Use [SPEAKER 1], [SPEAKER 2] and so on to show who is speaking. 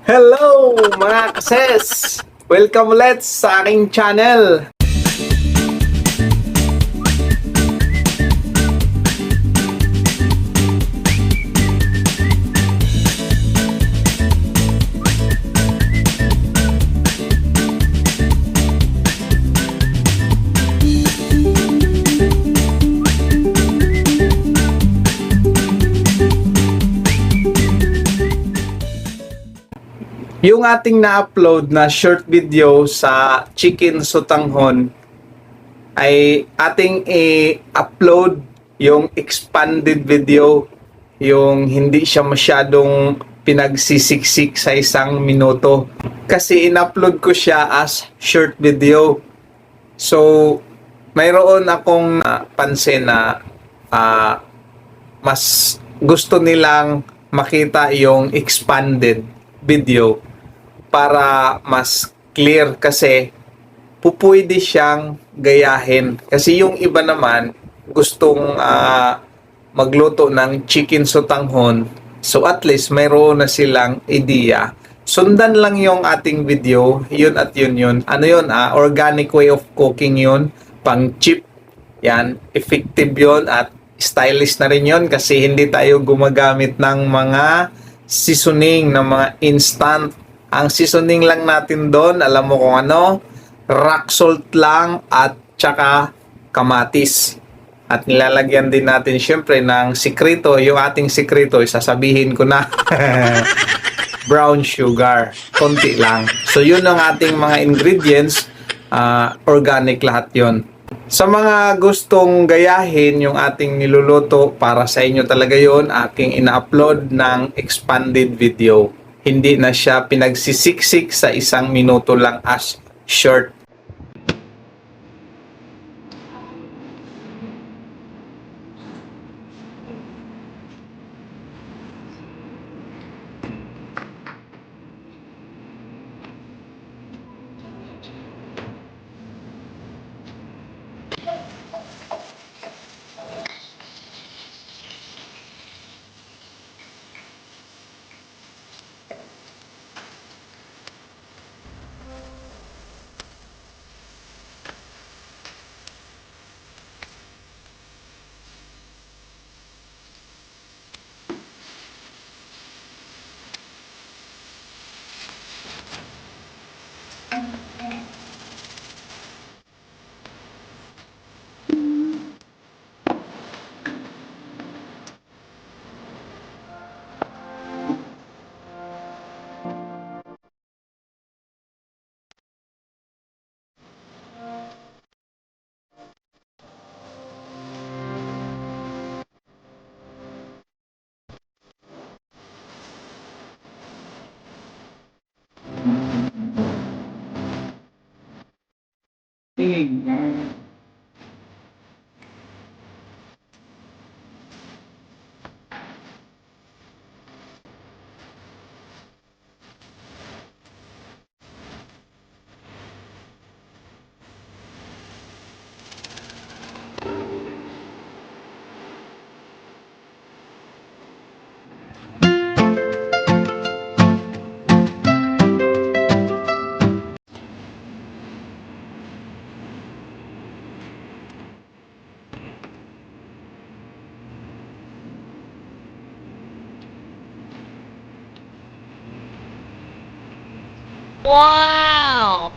[SPEAKER 1] Hello mga kases! Welcome ulit sa aking channel. Yung ating na-upload na short video sa Chicken Sotanghon ay ating i-upload yung expanded video, yung hindi siya masyadong pinagsisiksik sa 1 minuto. Kasi in-upload ko siya as short video. So, mayroon akong pansin na mas gusto nilang makita yung expanded video para mas clear kasi pupwede siyang gayahin. Kasi yung iba naman gustong magluto ng chicken sotanghon. So at least mayroon na silang idea. Sundan lang yung ating video, yun at yun. Ano yun? Organic way of cooking yun. Pang cheap. Yan. Effective yun at stylish na rin yun kasi hindi tayo gumagamit ng mga seasoning, ng mga instant. Ang seasoning lang natin doon, alam mo kung ano? Rock salt lang at tsaka kamatis. At nilalagyan din natin syempre ng sikreto. Yung ating sikreto, sasabihin ko na. Brown sugar. Konti lang. So yun ang ating mga ingredients. Organic lahat yon. Sa mga gustong gayahin yung ating niluluto, para sa inyo talaga yon, aking ina-upload ng expanded video. Hindi na siya pinagsisiksik sa 1 minuto lang as short.
[SPEAKER 2] Wow!